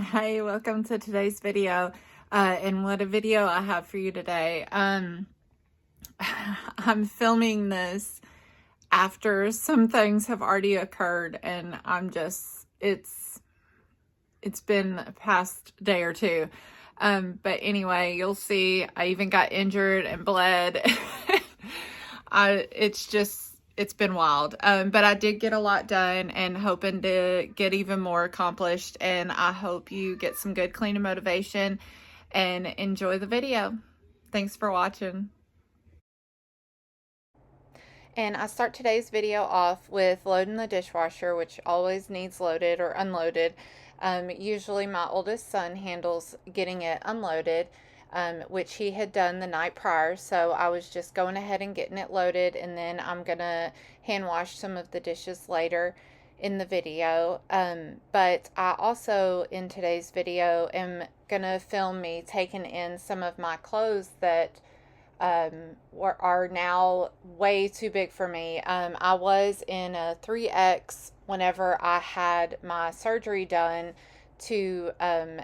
Hi, welcome to today's video. And what a video I have for you today. I'm filming this after some things have already occurred, and it's been a past day or two. But anyway, you'll see I even got injured and bled. It's been wild. But I did get a lot done and hoping to get even more accomplished. And I hope you get some good cleaning motivation and enjoy the video. Thanks for watching. And I start today's video off with loading the dishwasher, which always needs loaded or unloaded. Usually my oldest son handles getting it unloaded, which he had done the night prior. So I was just going ahead and getting it loaded, and then I'm going to hand wash some of the dishes later in the video. But I also, in today's video, am going to film me taking in some of my clothes that are now way too big for me. I was in a 3X whenever I had my surgery done to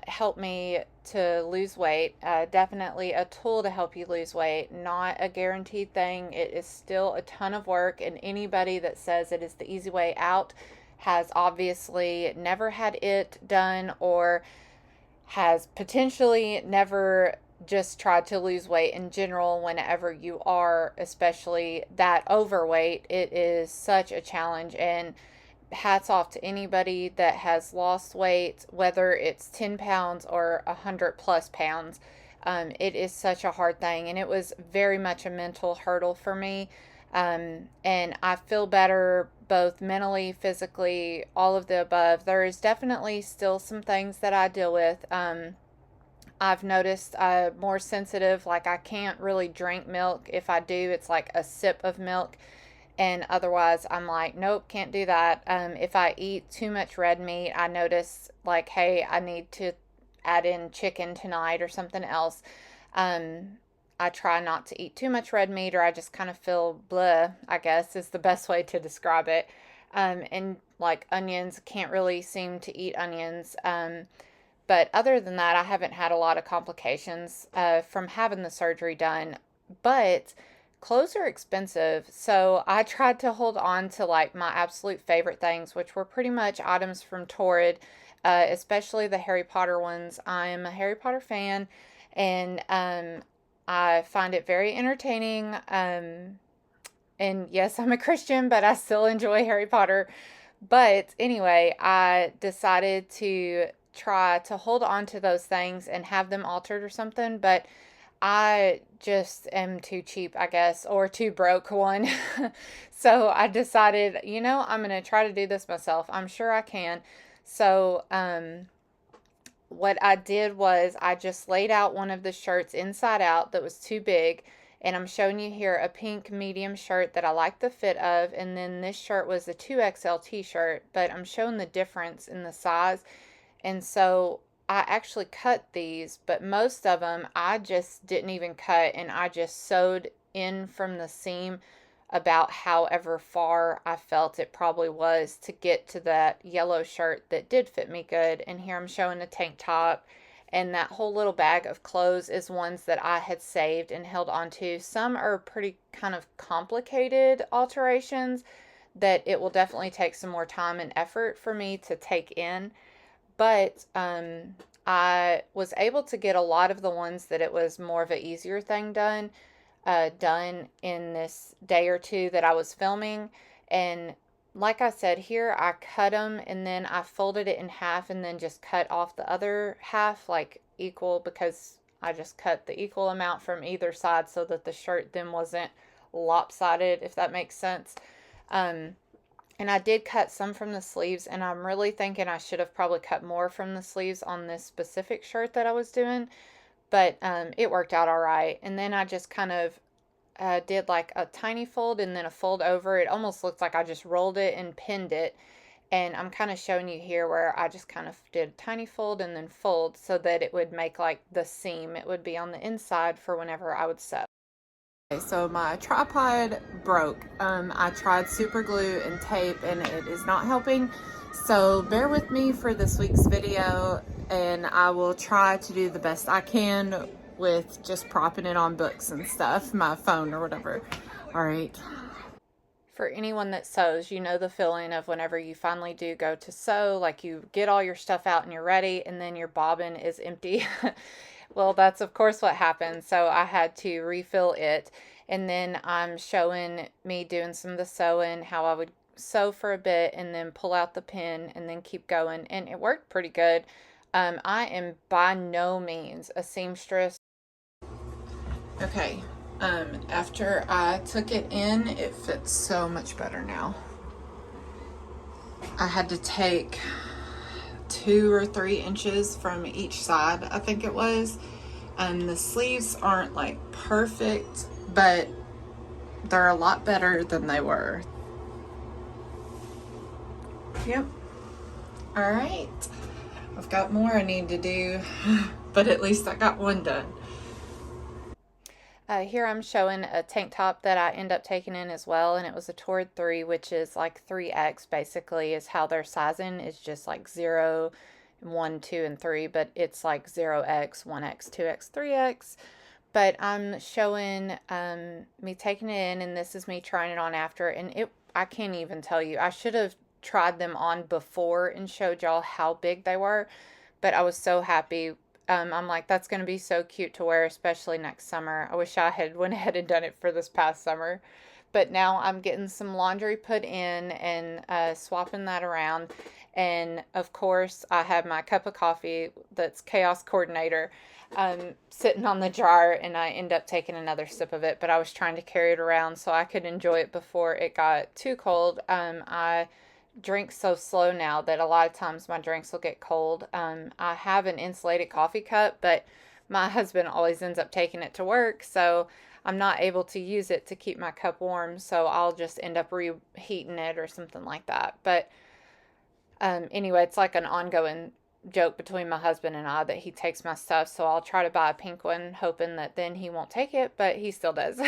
help me to lose weight. Definitely a tool to help you lose weight, not a guaranteed thing. It is still a ton of work, and anybody that says it is the easy way out has obviously never had it done or has potentially never just tried to lose weight in general. Whenever you are, especially that overweight, it is such a challenge, and hats off to anybody that has lost weight, whether it's 10 pounds or 100 plus pounds. It is such a hard thing, and it was very much a mental hurdle for me. And I feel better both mentally, physically, all of the above. There is definitely still some things that I deal with. I've noticed I'm more sensitive, like I can't really drink milk. If I do, it's like a sip of milk, and otherwise I'm like, nope, can't do that. If I eat too much red meat, I notice like, hey, I need to add in chicken tonight or something else. I try not to eat too much red meat, or I just kind of feel blah, I guess is the best way to describe it. And like onions, can't really seem to eat onions. But other than that, I haven't had a lot of complications from having the surgery done. But clothes are expensive, so I tried to hold on to like my absolute favorite things, which were pretty much items from Torrid, especially the Harry Potter ones. I'm a Harry Potter fan, and I find it very entertaining. And yes, I'm a Christian, but I still enjoy Harry Potter. But anyway, I decided to try to hold on to those things and have them altered or something. But I just am too cheap, I guess, or too broke, one. So I decided, I'm going to try to do this myself. I'm sure I can. So, what I did was I just laid out one of the shirts inside out that was too big, and I'm showing you here a pink medium shirt that I like the fit of, and then this shirt was a 2XL t-shirt, but I'm showing the difference in the size. And so I actually cut these, but most of them I just didn't even cut, and I just sewed in from the seam about however far I felt it probably was to get to that yellow shirt that did fit me good. And here I'm showing a tank top, and that whole little bag of clothes is ones that I had saved and held onto. Some are pretty kind of complicated alterations that it will definitely take some more time and effort for me to take in. But I was able to get a lot of the ones that it was more of an easier thing done in this day or two that I was filming. And like I said, here I cut them and then I folded it in half and then just cut off the other half like equal, because I just cut the equal amount from either side so that the shirt then wasn't lopsided, if that makes sense. And I did cut some from the sleeves, and I'm really thinking I should have probably cut more from the sleeves on this specific shirt that I was doing, but it worked out all right. And then I just kind of did like a tiny fold and then a fold over. It almost looked like I just rolled it and pinned it. And I'm kind of showing you here where I just kind of did a tiny fold and then fold so that it would make like the seam. It would be on the inside for whenever I would sew. So my tripod broke. I tried super glue and tape and it is not helping. So bear with me for this week's video, and I will try to do the best I can with just propping it on books and stuff, my phone or whatever. All right. For anyone that sews, you know the feeling of whenever you finally do go to sew, like you get all your stuff out and you're ready, and then your bobbin is empty. Well, that's of course what happened. So I had to refill it. And then I'm showing me doing some of the sewing, how I would sew for a bit and then pull out the pin and then keep going. And it worked pretty good. I am by no means a seamstress. Okay, after I took it in, it fits so much better now. I had to take 2 or 3 inches from each side, I think it was. The sleeves aren't like perfect, but they're a lot better than they were. Yep. All right. I've got more I need to do, but at least I got one done. Here I'm showing a tank top that I end up taking in as well, and it was a Tord 3, which is like 3X basically is how their sizing is, just like 0, 1, 2, and 3, but it's like 0X, 1X, 2X, 3X. But I'm showing me taking it in, and this is me trying it on after, and I can't even tell you. I should have tried them on before and showed y'all how big they were, but I was so happy. I'm like, that's going to be so cute to wear, especially next summer. I wish I had went ahead and done it for this past summer. But now I'm getting some laundry put in and swapping that around. And of course, I have my cup of coffee that's Chaos Coordinator sitting on the jar, and I end up taking another sip of it. But I was trying to carry it around so I could enjoy it before it got too cold. I drink so slow now that a lot of times my drinks will get cold. I have an insulated coffee cup, but my husband always ends up taking it to work, so I'm not able to use it to keep my cup warm, so I'll just end up reheating it or something like that. But anyway, it's like an ongoing joke between my husband and I that he takes my stuff, so I'll try to buy a pink one, hoping that then he won't take it, but he still does.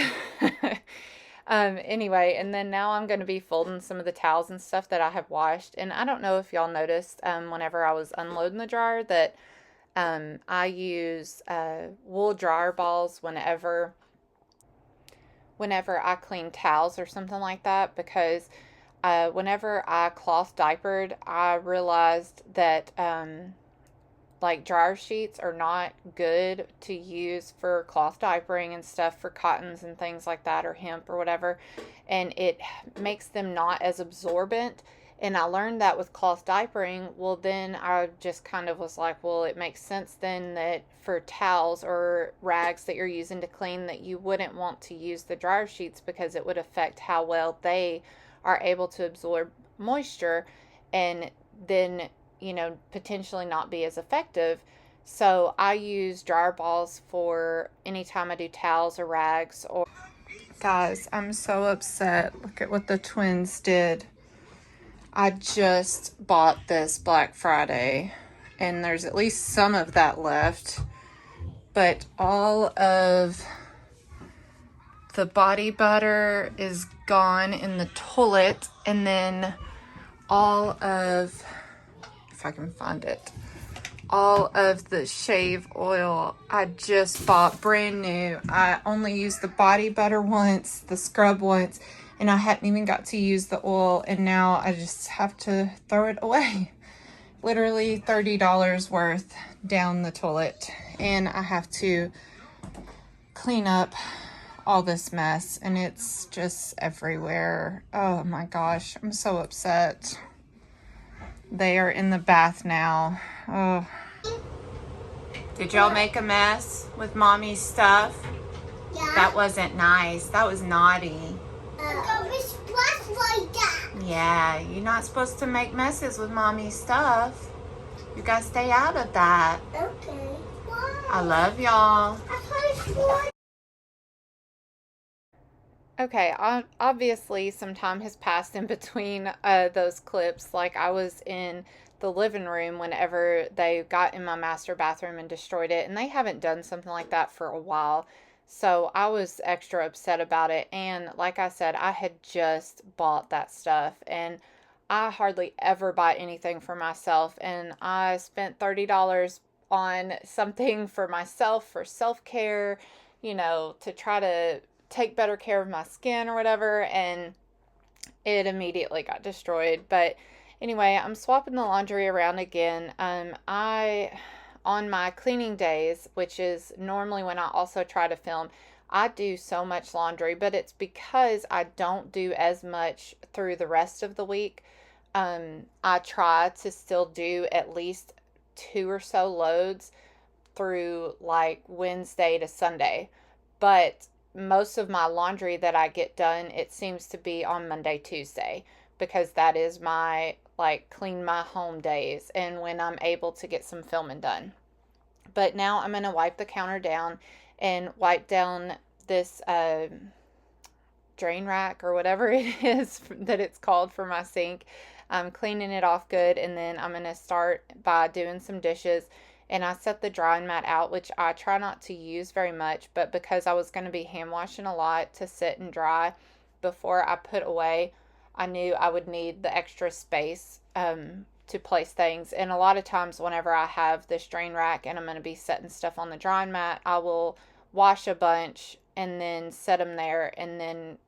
Anyway, and then now I'm going to be folding some of the towels and stuff that I have washed. And I don't know if y'all noticed whenever I was unloading the dryer that I use wool dryer balls whenever I clean towels or something like that, because whenever I cloth diapered, I realized that like dryer sheets are not good to use for cloth diapering and stuff, for cottons and things like that, or hemp or whatever, and it makes them not as absorbent. And I learned that with cloth diapering. Well, then I just kind of was like, well, it makes sense then that for towels or rags that you're using to clean, that you wouldn't want to use the dryer sheets, because it would affect how well they are able to absorb moisture, and then potentially not be as effective. So I use dryer balls for anytime I do towels or rags. Or guys, I'm so upset. Look at what the twins did. I just bought this Black Friday, and there's at least some of that left, but all of the body butter is gone in the toilet, and then all of, if I can find it, all of the shave oil I just bought brand new. I only used the body butter once, the scrub once, and I hadn't even got to use the oil, and now I just have to throw it away. Literally $30 worth down the toilet, and I have to clean up all this mess, and it's just everywhere. Oh my gosh, I'm so upset. They are in the bath now. Oh. Did y'all make a mess with mommy's stuff? Yeah. That wasn't nice. That was naughty. Like that. Yeah, you're not supposed to make messes with mommy's stuff. You gotta stay out of that. Okay. Why? I love y'all. Okay, obviously some time has passed in between those clips. Like, I was in the living room whenever they got in my master bathroom and destroyed it, and they haven't done something like that for a while. So I was extra upset about it, and like I said, I had just bought that stuff, and I hardly ever buy anything for myself, and I spent $30 on something for myself for self-care, to try to take better care of my skin or whatever, and it immediately got destroyed. But anyway, I'm swapping the laundry around again. I on my cleaning days, which is normally when I also try to film, I do so much laundry, but it's because I don't do as much through the rest of the week. I try to still do at least two or so loads through like Wednesday to Sunday. But most of my laundry that I get done, it seems to be on Monday, Tuesday, because that is my like clean my home days and when I'm able to get some filming done. But now I'm going to wipe the counter down and wipe down this drain rack or whatever it is that it's called for my sink. I'm cleaning it off good, and then I'm going to start by doing some dishes. And I set the drying mat out, which I try not to use very much, but because I was going to be hand washing a lot to sit and dry before I put away, I knew I would need the extra space to place things. And a lot of times, whenever I have this drain rack and I'm going to be setting stuff on the drying mat, I will wash a bunch and then set them there and then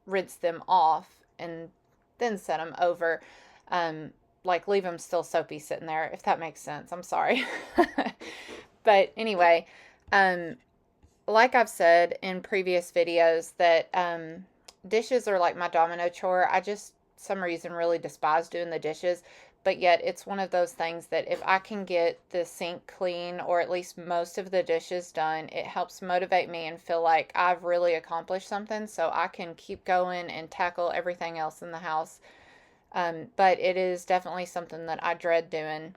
rinse them off and then set them over. Like leave them still soapy sitting there, if that makes sense. I'm sorry. But anyway, like I've said in previous videos that dishes are like my domino chore. I just, some reason, really despise doing the dishes. But yet it's one of those things that if I can get the sink clean or at least most of the dishes done, it helps motivate me and feel like I've really accomplished something so I can keep going and tackle everything else in the house. But it is definitely something that I dread doing.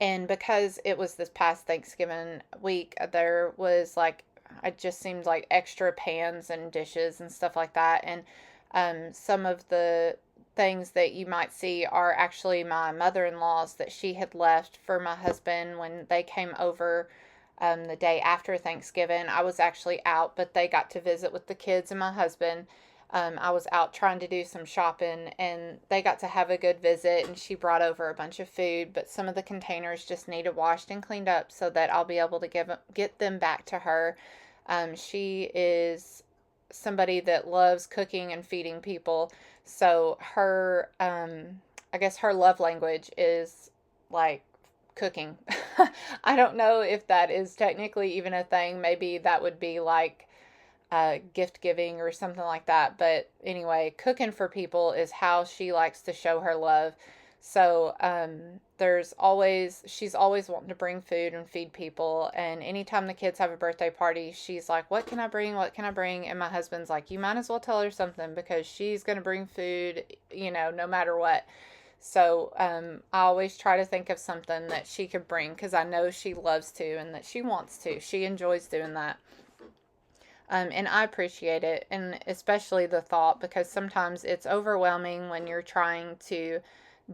And because it was this past Thanksgiving week, there was like, it just seemed like extra pans and dishes and stuff like that. And some of the things that you might see are actually my mother-in-law's that she had left for my husband when they came over the day after Thanksgiving. I was actually out, but they got to visit with the kids and my husband. I was out trying to do some shopping and they got to have a good visit, and she brought over a bunch of food, but some of the containers just needed washed and cleaned up so that I'll be able to get them back to her. She is somebody that loves cooking and feeding people, so her I guess her love language is like cooking. I don't know if that is technically even a thing. Maybe that would be like gift giving or something like that. But anyway, cooking for people is how she likes to show her love. So she's always wanting to bring food and feed people. And anytime the kids have a birthday party, she's like, what can I bring? What can I bring? And my husband's like, you might as well tell her something because she's going to bring food, no matter what. So I always try to think of something that she could bring because I know she loves to and that she wants to. She enjoys doing that. And I appreciate it, and especially the thought, because sometimes it's overwhelming when you're trying to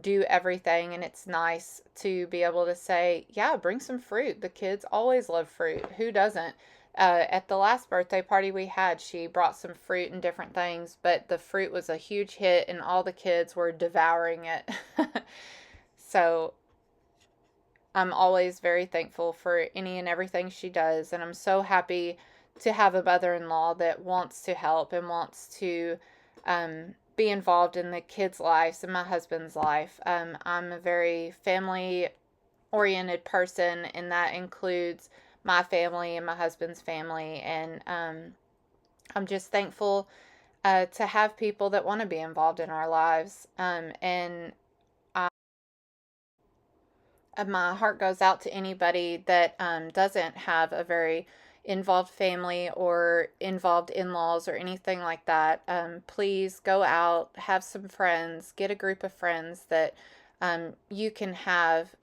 do everything, and it's nice to be able to say, yeah, bring some fruit. The kids always love fruit. Who doesn't? At the last birthday party we had, she brought some fruit and different things, but the fruit was a huge hit, and all the kids were devouring it. So I'm always very thankful for any and everything she does, and I'm so happy to have a mother-in-law that wants to help and wants to be involved in the kids' lives and my husband's life. I'm a very family-oriented person, and that includes my family and my husband's family. And I'm just thankful to have people that want to be involved in our lives. And my heart goes out to anybody that doesn't have a very involved family or involved in-laws or anything like that. Please go out, have some friends, get a group of friends that you can have.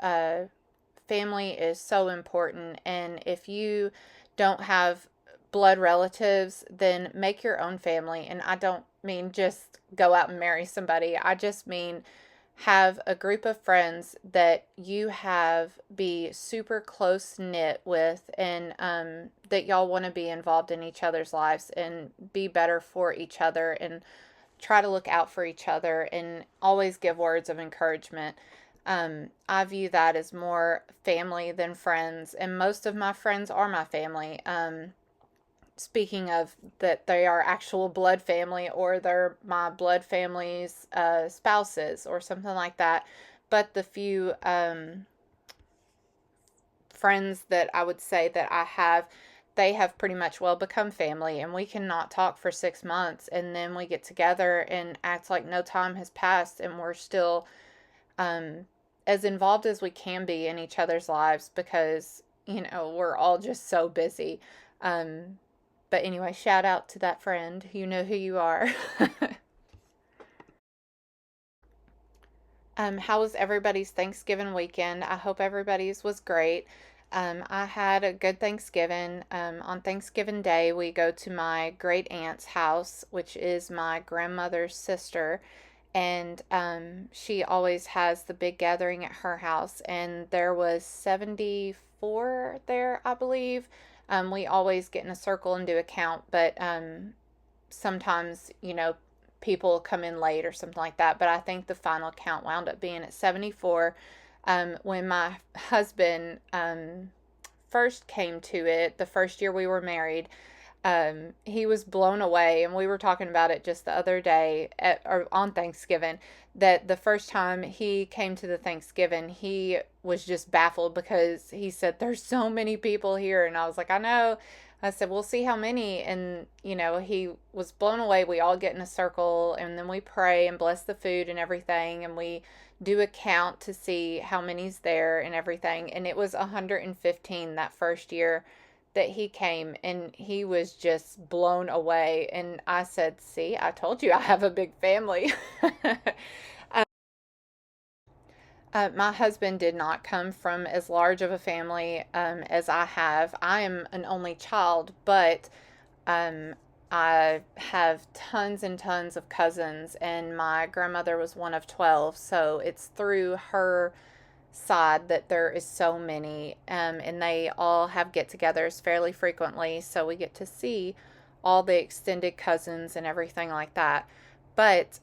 Family is so important, and if you don't have blood relatives, then make your own family. And I don't mean just go out and marry somebody. I just mean have a group of friends that you be super close knit with, and that y'all want to be involved in each other's lives and be better for each other. And try to look out for each other and always give words of encouragement. I view that as more family than friends, and most of my friends are my family. Speaking of that, they are actual blood family, or they're my blood family's spouses or something like that. But the few friends that I would say that I have, they have pretty much well become family, and we cannot talk for 6 months, and then we get together and act like no time has passed, and we're still um, as involved as we can be in each other's lives because, we're all just so busy. But anyway, shout out to that friend. You know who you are. How was everybody's Thanksgiving weekend? I hope everybody's was great. I had a good Thanksgiving. On Thanksgiving Day, we go to my great aunt's house, which is my grandmother's sister, and she always has the big gathering at her house, and there was 74 there, I believe. We always get in a circle and do a count, but sometimes, people come in late or something like that. But I think the final count wound up being at 74. When my husband first came to it, the first year we were married, he was blown away, and we were talking about it just the other day or on Thanksgiving, that the first time he came to the Thanksgiving, he was just baffled because he said, "There's so many people here," and I was like, "I know." I said, "We'll see how many," and he was blown away. We all get in a circle, and then we pray and bless the food and everything, and we do a count to see how many's there and everything, and it was 115 that first year that he came, and he was just blown away. And I said, "See, I told you I have a big family." My husband did not come from as large of a family as I have. I am an only child, but um, I have tons and tons of cousins, and my grandmother was one of 12, so it's through her side that there is so many, and they all have get-togethers fairly frequently, so we get to see all the extended cousins and everything like that. But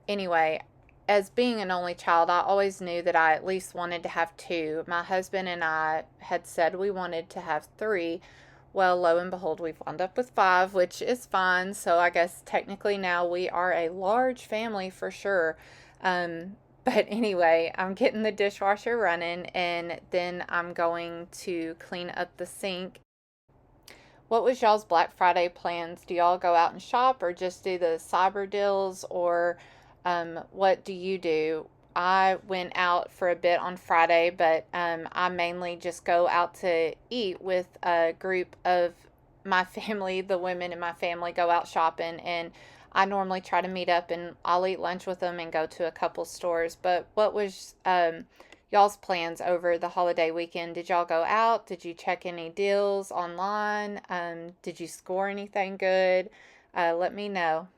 anyway, as being an only child, I always knew that I at least wanted to have two. My husband and I had said we wanted to have three. Well, lo and behold, we've wound up with five, which is fine. So I guess technically now we are a large family for sure. But anyway, I'm getting the dishwasher running, and then I'm going to clean up the sink. What was y'all's Black Friday plans? Do y'all go out and shop, or just do the cyber deals, or what do you do? I went out for a bit on Friday, but I mainly just go out to eat with a group of my family. The women in my family go out shopping, and I normally try to meet up and I'll eat lunch with them and go to a couple stores. But what was y'all's plans over the holiday weekend? Did y'all go out? Did you check any deals online? Did you score anything good? Let me know.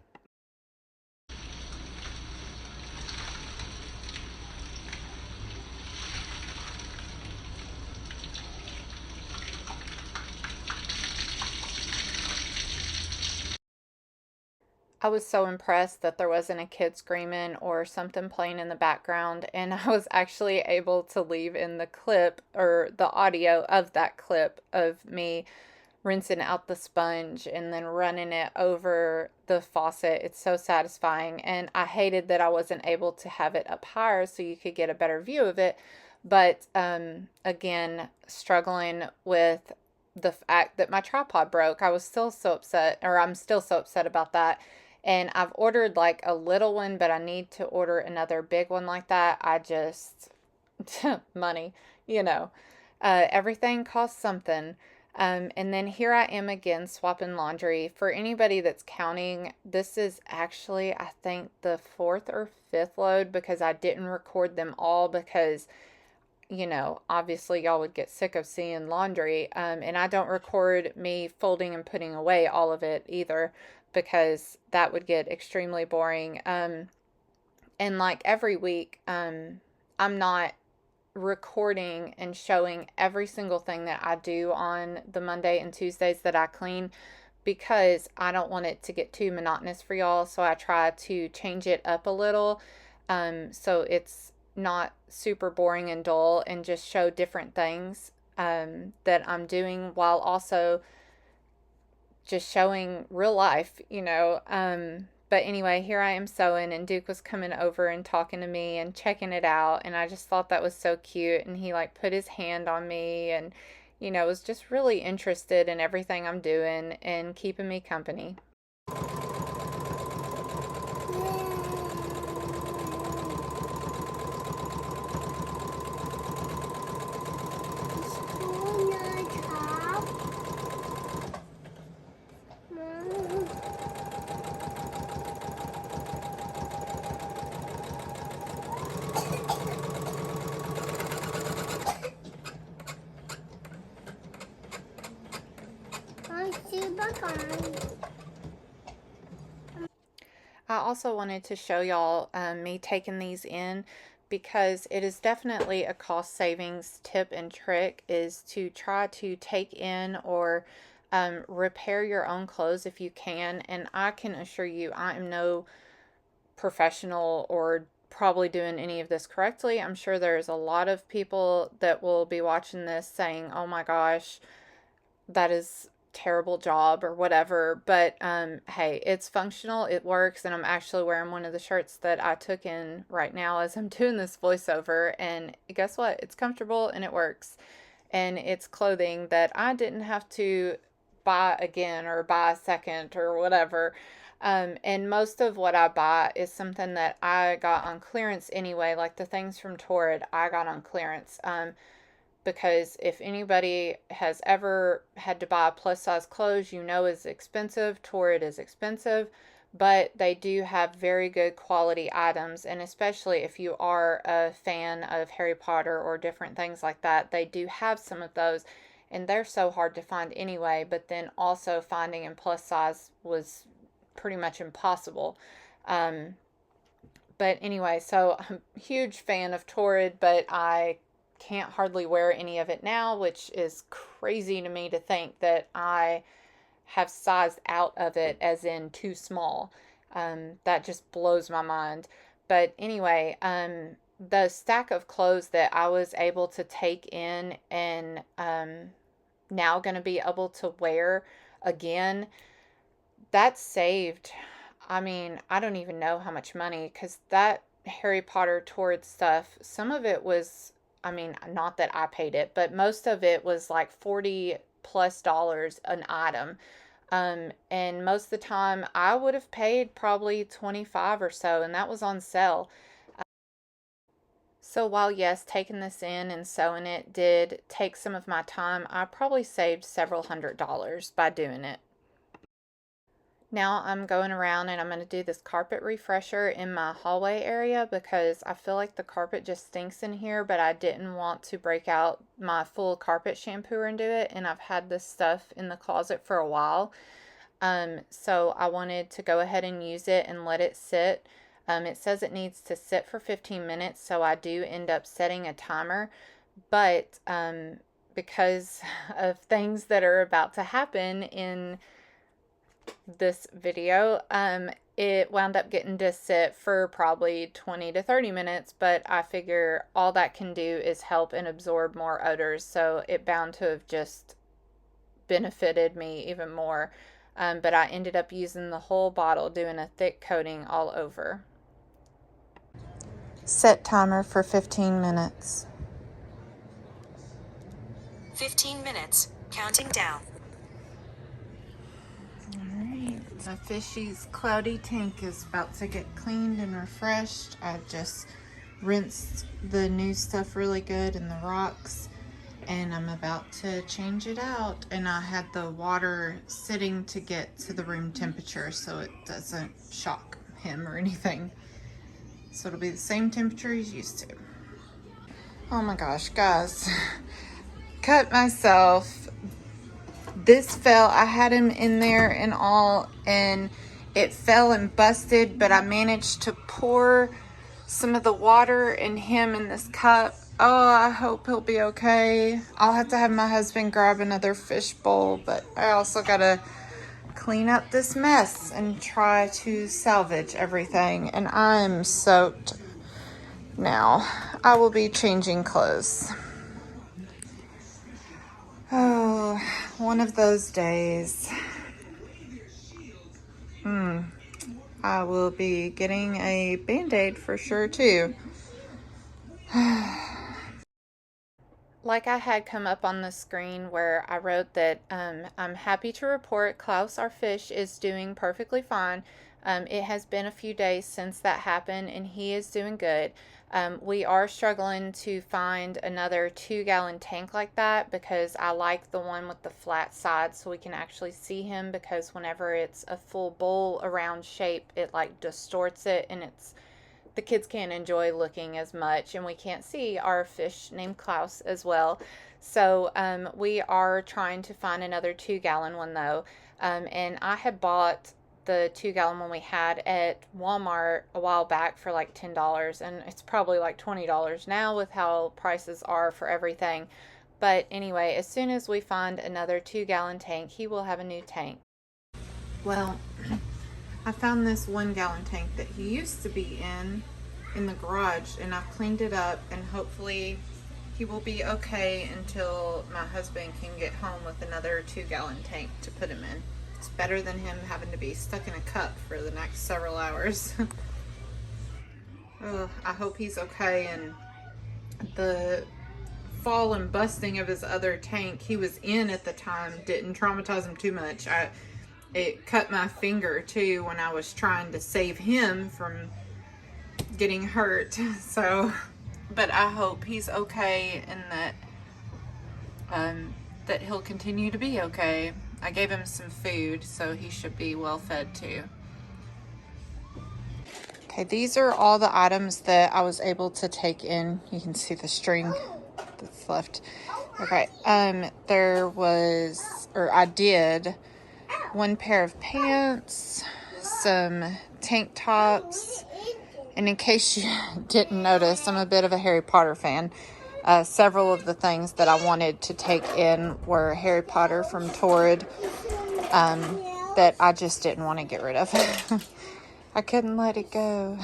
I was so impressed that there wasn't a kid screaming or something playing in the background, and I was actually able to leave in the clip or the audio of that clip of me rinsing out the sponge and then running it over the faucet. It's so satisfying, and I hated that I wasn't able to have it up higher so you could get a better view of it. But again, struggling with the fact that my tripod broke. I was still so upset, or I'm still so upset about that. And I've ordered like a little one, but I need to order another big one like that. I just, money, you know, everything costs something. And then here I am again swapping laundry. For anybody that's counting, this is actually, I think, the fourth or fifth load because I didn't record them all because obviously y'all would get sick of seeing laundry. And I don't record me folding and putting away all of it either because that would get extremely boring. And like every week, I'm not recording and showing every single thing that I do on the Monday and Tuesdays that I clean because I don't want it to get too monotonous for y'all. So I try to change it up a little, so it's not super boring and dull, and just show different things that I'm doing, while also just showing real life, you know. But anyway, here I am sewing, and Duke was coming over and talking to me and checking it out, and I just thought that was so cute. And he like put his hand on me, and you know, was just really interested in everything I'm doing and keeping me company. I also wanted to show y'all me taking these in, because it is definitely a cost savings tip and trick, is to try to take in or repair your own clothes if you can. And I can assure you, I am no professional or probably doing any of this correctly. I'm sure there's a lot of people that will be watching this saying, oh my gosh, that is terrible job or whatever. But hey, it's functional, it works. And I'm actually wearing one of the shirts that I took in right now as I'm doing this voiceover, and guess what, it's comfortable and it works. And it's clothing that I didn't have to buy again or buy a second or whatever. And most of what I buy is something that I got on clearance anyway. Like the things from Torrid, I got on clearance. Because if anybody has ever had to buy plus size clothes, you know it's expensive. Torrid is expensive, but they do have very good quality items. And especially if you are a fan of Harry Potter or different things like that, they do have some of those. And they're so hard to find anyway. But then also finding in plus size was pretty much impossible. But anyway, so I'm a huge fan of Torrid, but I can't hardly wear any of it now, which is crazy to me to think that I have sized out of it as in too small. That just blows my mind. But anyway, the stack of clothes that I was able to take in and now going to be able to wear again, that saved, I mean, I don't even know how much money, because that Harry Potter Torrid stuff, some of it was, I mean, not that I paid it, but most of it was like $40+ an item. And most of the time I would have paid probably 25 or so, and that was on sale. So while yes, taking this in and sewing it did take some of my time, I probably saved several $100s by doing it. Now I'm going around and I'm going to do this carpet refresher in my hallway area, because I feel like the carpet just stinks in here, but I didn't want to break out my full carpet shampooer and do it, and I've had this stuff in the closet for a while. So I wanted to go ahead and use it and let it sit. It says it needs to sit for 15 minutes, so I do end up setting a timer, but because of things that are about to happen in this video, it wound up getting to sit for probably 20 to 30 minutes, but I figure all that can do is help and absorb more odors, so it bound to have just benefited me even more. But I ended up using the whole bottle, doing a thick coating all over. Set timer for 15 minutes. 15 minutes, counting down. Alright, my fishy's cloudy tank is about to get cleaned and refreshed. I just rinsed the new stuff really good in the rocks, and I'm about to change it out. And I had the water sitting to get to the room temperature so it doesn't shock him or anything. So it'll be the same temperature he's used to. Oh my gosh, guys. Cut myself. This fell. I had him in there and all, and it fell and busted, but I managed to pour some of the water and him in this cup. Oh, I hope he'll be okay. I'll have to have my husband grab another fish bowl, but I also gotta clean up this mess and try to salvage everything. And I'm soaked now. I will be changing clothes. Oh, one of those days. I will be getting a Band-Aid for sure too. Like I had come up on the screen where I wrote that I'm happy to report Klaus, our fish, is doing perfectly fine. It has been a few days since that happened, and he is doing good. We are struggling to find another 2-gallon tank like that because I like the one with the flat sides so we can actually see him, because whenever it's a full bowl around shape, it like distorts it, and the kids can't enjoy looking as much, and we can't see our fish named Klaus as well. So we are trying to find another 2-gallon one though. And I had bought the 2-gallon one we had at Walmart a while back for like $10, and it's probably like $20 now with how prices are for everything. But anyway, as soon as we find another 2-gallon tank, he will have a new tank. Well, I found this 1-gallon tank that he used to be in the garage, and I've cleaned it up, and hopefully he will be okay until my husband can get home with another 2-gallon tank to put him in. It's better than him having to be stuck in a cup for the next several hours. Oh, I hope he's okay. And the fall and busting of his other tank he was in at the time didn't traumatize him too much. It cut my finger too when I was trying to save him from getting hurt. So, but I hope he's okay, and that he'll continue to be okay. I gave him some food, so he should be well fed too. Okay, these are all the items that I was able to take in. You can see the string that's left. Okay, I did 1 pair of pants, some tank tops, and in case you didn't notice, I'm a bit of a Harry Potter fan. Several of the things that I wanted to take in were Harry Potter from Torrid that I just didn't want to get rid of. I couldn't let it go.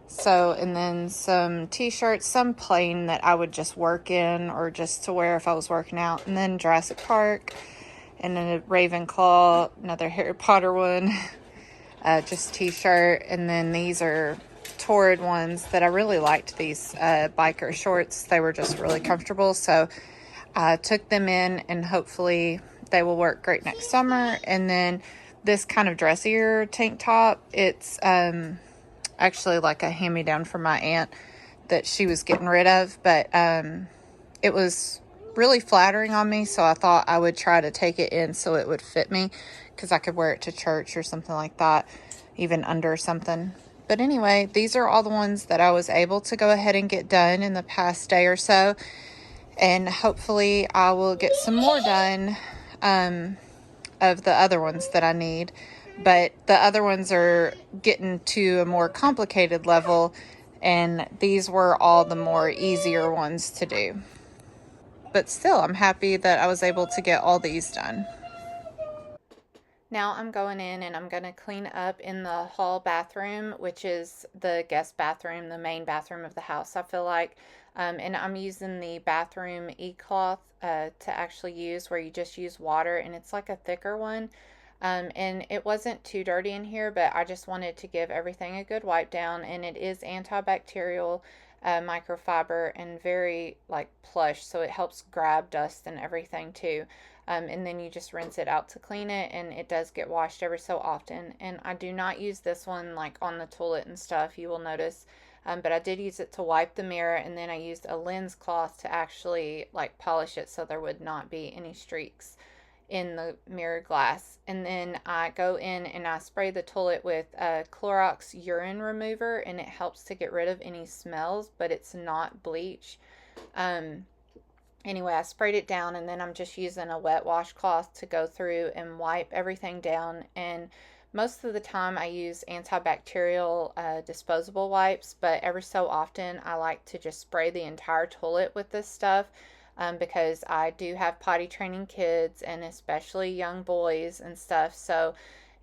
So, and then some t-shirts, some plain that I would just work in or just to wear if I was working out. And then Jurassic Park, and then a Ravenclaw, another Harry Potter one, just t-shirt. And then these are Torrid ones that I really liked, these biker shorts. They were just really comfortable, so I took them in, and hopefully they will work great next summer. And then this kind of dressier tank top, it's actually like a hand-me-down from my aunt that she was getting rid of, but it was really flattering on me, so I thought I would try to take it in so it would fit me, because I could wear it to church or something like that, even under something. But anyway, these are all the ones that I was able to go ahead and get done in the past day or so, and hopefully I will get some more done of the other ones that I need. But the other ones are getting to a more complicated level, and these were all the more easier ones to do. But still, I'm happy that I was able to get all these done. Now I'm going in and I'm going to clean up in the hall bathroom, which is the guest bathroom, the main bathroom of the house, I feel like. And I'm using the bathroom e-cloth to actually use, where you just use water, and it's like a thicker one. And it wasn't too dirty in here, but I just wanted to give everything a good wipe down, and it is antibacterial microfiber and very like plush, so it helps grab dust and everything too. And then you just rinse it out to clean it, and it does get washed every so often. And I do not use this one like on the toilet and stuff, you will notice. But I did use it to wipe the mirror, and then I used a lens cloth to actually like polish it so there would not be any streaks in the mirror glass. And then I go in and I spray the toilet with a Clorox urine remover, and it helps to get rid of any smells, but it's not bleach. Anyway, I sprayed it down, and then I'm just using a wet washcloth to go through and wipe everything down. And most of the time I use antibacterial disposable wipes, but every so often I like to just spray the entire toilet with this stuff. because I do have potty training kids and especially young boys and stuff. So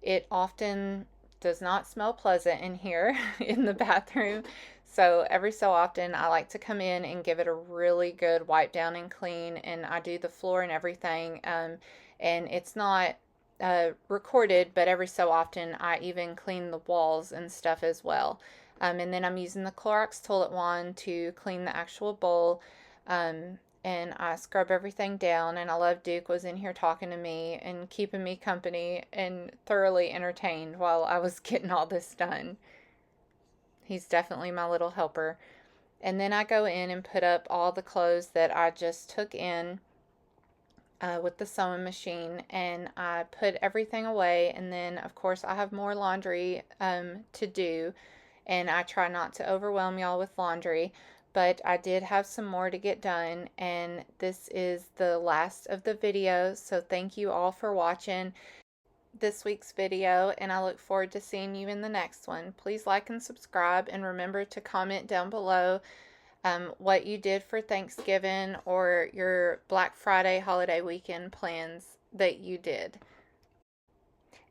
it often does not smell pleasant in here in the bathroom. So every so often I like to come in and give it a really good wipe down and clean, and I do the floor and everything. And it's not recorded, but every so often I even clean the walls and stuff as well. And then I'm using the Clorox toilet wand to clean the actual bowl. And I scrub everything down. And I love Duke was in here talking to me and keeping me company and thoroughly entertained while I was getting all this done. He's definitely my little helper. And then I go in and put up all the clothes that I just took in with the sewing machine, and I put everything away. And then, of course, I have more laundry to do, and I try not to overwhelm y'all with laundry. But I did have some more to get done, and this is the last of the video. So thank you all for watching this week's video, and I look forward to seeing you in the next one. Please like and subscribe, and remember to comment down below what you did for Thanksgiving or your Black Friday holiday weekend plans that you did.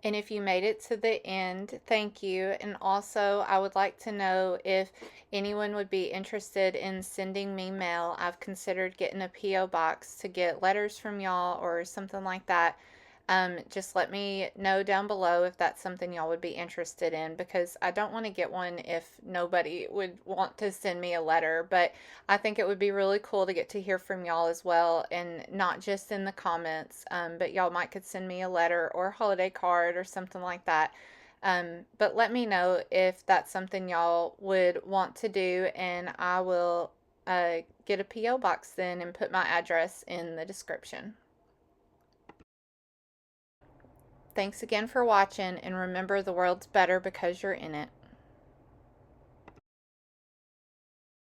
And if you made it to the end, thank you. And also, I would like to know if anyone would be interested in sending me mail. I've considered getting a P.O. box to get letters from y'all or something like that. Just let me know down below if that's something y'all would be interested in, because I don't want to get one if nobody would want to send me a letter. But I think it would be really cool to get to hear from y'all as well, and not just in the comments, but y'all might could send me a letter or a holiday card or something like that. But let me know if that's something y'all would want to do, and I will get a P.O. box then and put my address in the description. Thanks again for watching, and remember, the world's better because you're in it.